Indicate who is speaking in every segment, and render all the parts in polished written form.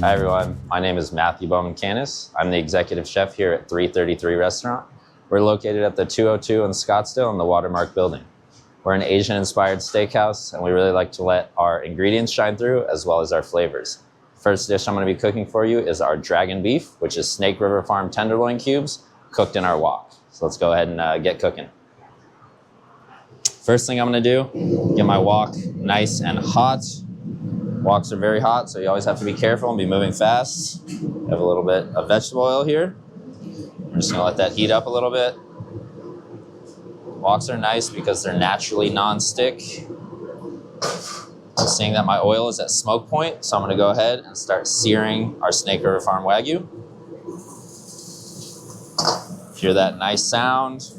Speaker 1: Hi everyone, my name is Matthew Bowman-Canis. I'm the executive chef here at 333 Restaurant. We're located at the 202 in Scottsdale in the Watermark building. We're an Asian-inspired steakhouse, and we really like to let our ingredients shine through as well as our flavors. First dish I'm going to be cooking for you is our dragon beef, which is Snake River Farm tenderloin cubes cooked in our wok. So let's go ahead and get cooking. First thing I'm going to do, get my wok nice and hot. Woks are very hot, so you always have to be careful and be moving fast. I have a little bit of vegetable oil here. I'm just gonna let that heat up a little bit. Woks are nice because they're naturally non-stick. I'm seeing that my oil is at smoke point, so I'm gonna go ahead and start searing our Snake River Farm wagyu. Hear that nice sound?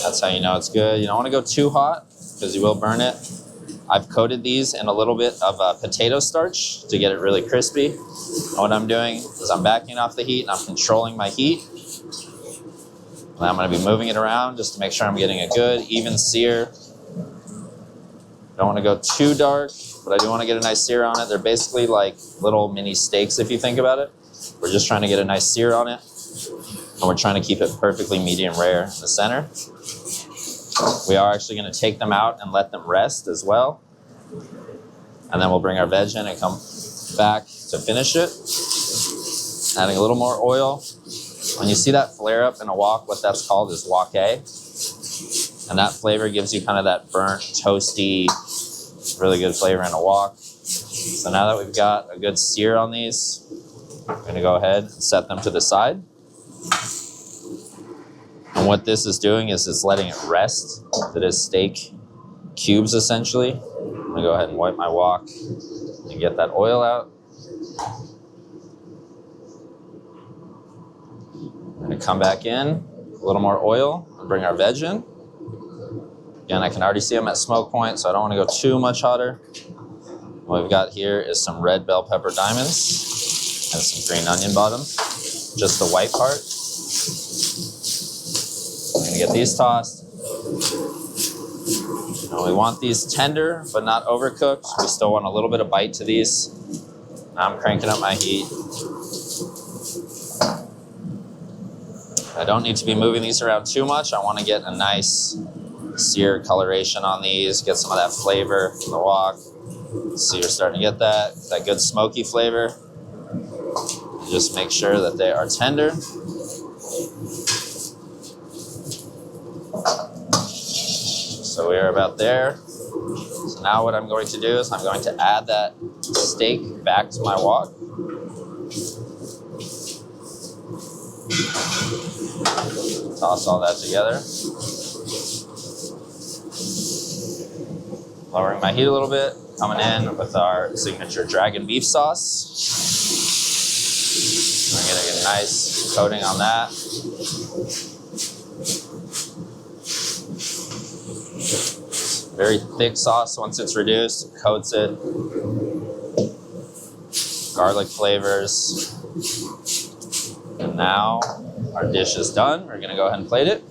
Speaker 1: That's how you know it's good. You don't wanna go too hot because you will burn it. I've coated these in a little bit of potato starch to get it really crispy. And what I'm doing is I'm backing off the heat and I'm controlling my heat. And I'm going to be moving it around just to make sure I'm getting a good, even sear. Don't want to go too dark, but I do want to get a nice sear on it. They're basically like little mini steaks if you think about it. We're just trying to get a nice sear on it. And we're trying to keep it perfectly medium rare in the center. We are actually going to take them out and let them rest as well. And then we'll bring our veg in and come back to finish it. Adding a little more oil. When you see that flare up in a wok, what that's called is wok A. And that flavor gives you kind of that burnt, toasty, really good flavor in a wok. So now that we've got a good sear on these, I'm going to go ahead and set them to the side. And what this is doing is it's letting it rest. It is steak cubes, essentially. I'm gonna go ahead and wipe my wok and get that oil out. I'm gonna come back in, a little more oil, and bring our veg in. Again, I can already see them at smoke point, so I don't wanna go too much hotter. What we've got here is some red bell pepper diamonds and some green onion bottoms, just the white part. I'm gonna get these tossed. Now we want these tender, but not overcooked. We still want a little bit of bite to these. Now I'm cranking up my heat. I don't need to be moving these around too much. I want to get a nice sear coloration on these, get some of that flavor from the wok. See, you're starting to get that good smoky flavor. Just make sure that they are tender. So we are about there. So now what I'm going to do is I'm going to add that steak back to my wok. Toss all that together. Lowering my heat a little bit. Coming in with our signature dragon beef sauce. We're getting a nice coating on that. Very thick sauce once it's reduced, it coats it. Garlic flavors. And now our dish is done. We're gonna go ahead and plate it.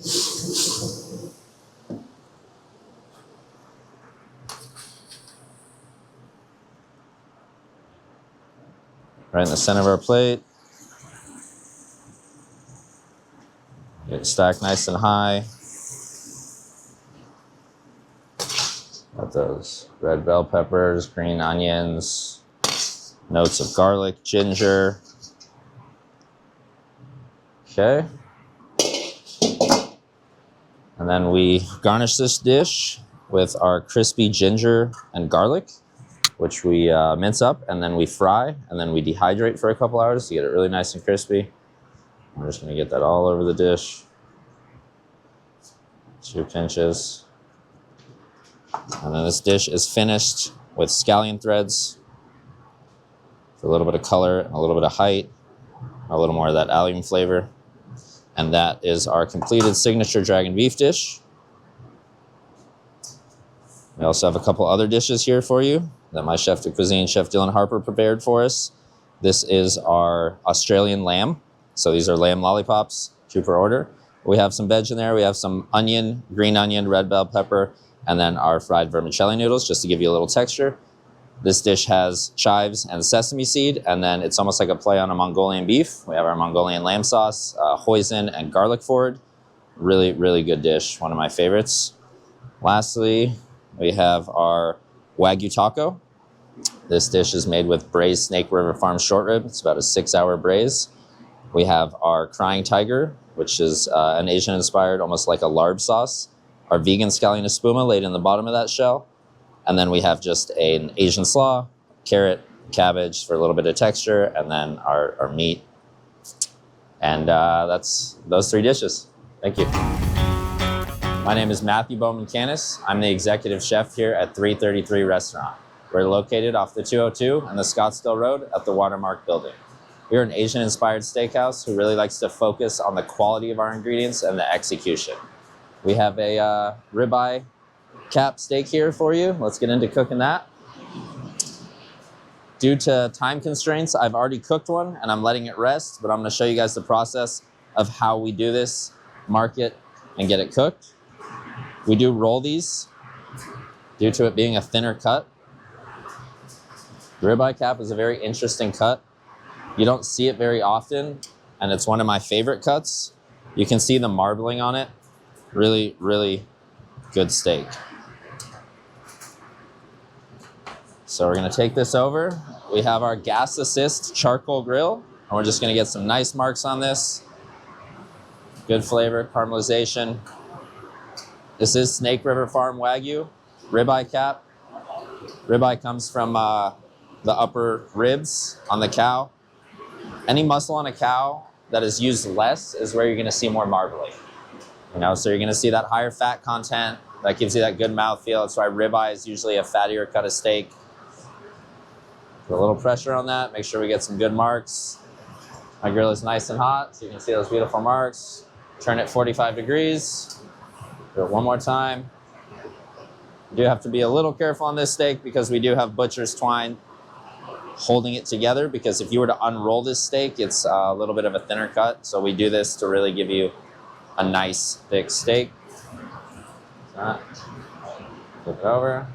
Speaker 1: Right in the center of our plate. Get it stacked nice and high. Got those red bell peppers, green onions, notes of garlic, ginger. Okay. And then we garnish this dish with our crispy ginger and garlic, which we mince up and then we fry and then we dehydrate for a couple hours to get it really nice and crispy. I'm just gonna get that all over the dish. 2 pinches. And then this dish is finished with scallion threads for a little bit of color, and a little bit of height, a little more of that allium flavor. And that is our completed signature dragon beef dish. We also have a couple other dishes here for you that my chef de cuisine, Chef Dylan Harper, prepared for us. This is our Australian lamb. So these are lamb lollipops, 2 per order. We have some veg in there. We have some onion, green onion, red bell pepper, and then our fried vermicelli noodles, just to give you a little texture. This dish has chives and sesame seed, and then it's almost like a play on a Mongolian beef. We have our Mongolian lamb sauce, hoisin, and garlic ford. Really, really good dish, one of my favorites. Lastly, we have our wagyu taco. This dish is made with braised Snake River Farm short rib. It's about a 6-hour braise. We have our crying tiger, which is an Asian-inspired, almost like a larb sauce. Our vegan scallion espuma laid in the bottom of that shell. And then we have just an Asian slaw, carrot, cabbage for a little bit of texture, and then our meat. And that's those 3 dishes. Thank you. My name is Matthew Bowman-Canis. I'm the executive chef here at 333 Restaurant. We're located off the 202 and the Scottsdale Road at the Watermark building. We're an Asian-inspired steakhouse who really likes to focus on the quality of our ingredients and the execution. We have a ribeye cap steak here for you. Let's get into cooking that. Due to time constraints, I've already cooked one and I'm letting it rest, but I'm gonna show you guys the process of how we do this, mark it, and get it cooked. We do roll these due to it being a thinner cut. The ribeye cap is a very interesting cut. You don't see it very often, and it's one of my favorite cuts. You can see the marbling on it. Really, really good steak. So we're gonna take this over. We have our gas assist charcoal grill, and we're just gonna get some nice marks on this. Good flavor, caramelization. This is Snake River Farm Wagyu, ribeye cap. Ribeye comes from the upper ribs on the cow. Any muscle on a cow that is used less is where you're gonna see more marbling. You know, so you're gonna see that higher fat content, that gives you that good mouthfeel. That's why ribeye is usually a fattier cut of steak. Put a little pressure on that, make sure we get some good marks. My grill is nice and hot, so you can see those beautiful marks. Turn it 45 degrees. Do it one more time. You do have to be a little careful on this steak because we do have butcher's twine holding it together, because if you were to unroll this steak, it's a little bit of a thinner cut. So we do this to really give you a nice thick steak. Flip it over.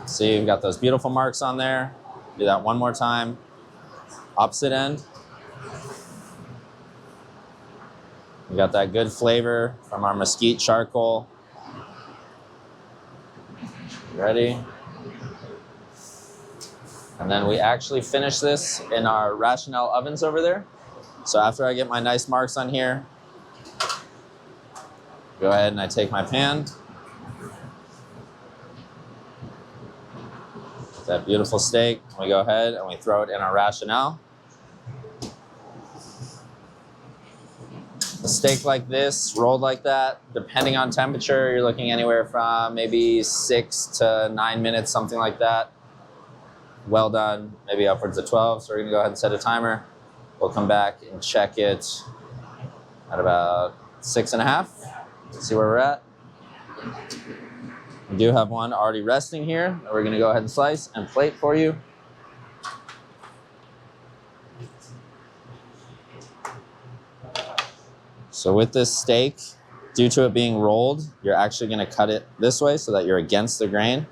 Speaker 1: See, you've got those beautiful marks on there. Do that one more time. Opposite end. We got that good flavor from our mesquite charcoal. Ready? And then we actually finish this in our Rationale ovens over there. So after I get my nice marks on here, go ahead and I take my pan. That beautiful steak, we go ahead and we throw it in our Rationale. A steak like this, rolled like that, depending on temperature, you're looking anywhere from maybe 6 to 9 minutes, something like that. Well done, maybe upwards of 12. So we're gonna go ahead and set a timer. We'll come back and check it at about 6.5. See where we're at. We do have one already resting here that we're gonna go ahead and slice and plate for you. So with this steak, due to it being rolled, you're actually gonna cut it this way so that you're against the grain.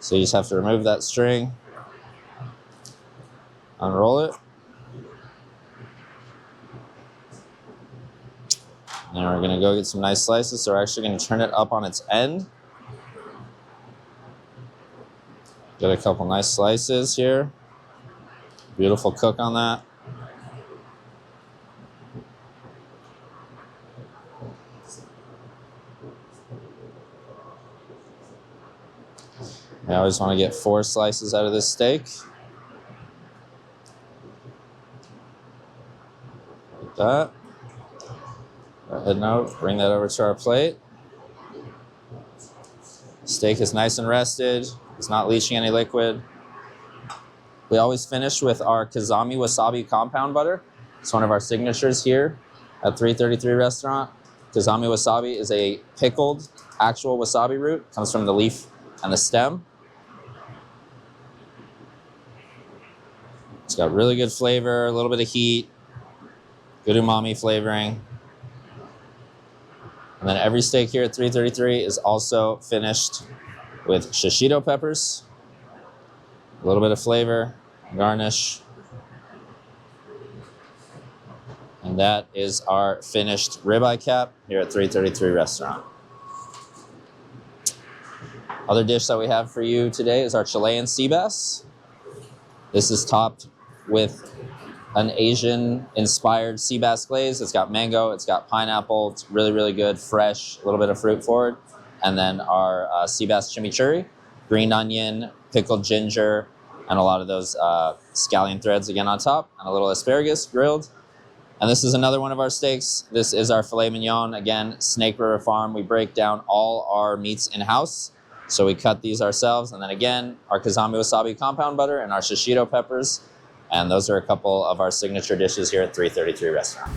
Speaker 1: So you just have to remove that string, unroll it. And we're gonna go get some nice slices. So we're actually gonna turn it up on its end. Get a couple nice slices here. Beautiful cook on that. I always want to get 4 slices out of this steak. Like that. Go ahead now, bring that over to our plate. Steak is nice and rested. It's not leaching any liquid. We always finish with our Kazami Wasabi compound butter. It's one of our signatures here at 333 Restaurant. Kazami Wasabi is a pickled actual wasabi root. Comes from the leaf and the stem. It's got really good flavor, a little bit of heat, good umami flavoring. And then every steak here at 333 is also finished with shishito peppers. A little bit of flavor, garnish. And that is our finished ribeye cap here at 333 Restaurant. Other dish that we have for you today is our Chilean sea bass. This is topped with an Asian-inspired sea bass glaze. It's got mango, it's got pineapple. It's really, really good, fresh, a little bit of fruit forward. And then our sea bass chimichurri, green onion, pickled ginger, and a lot of those scallion threads again on top, and a little asparagus grilled. And this is another one of our steaks. This is our filet mignon. Again, Snake River Farm. We break down all our meats in-house. So we cut these ourselves. And then again, our Kazami wasabi compound butter and our shishito peppers. And those are a couple of our signature dishes here at 333 Restaurant.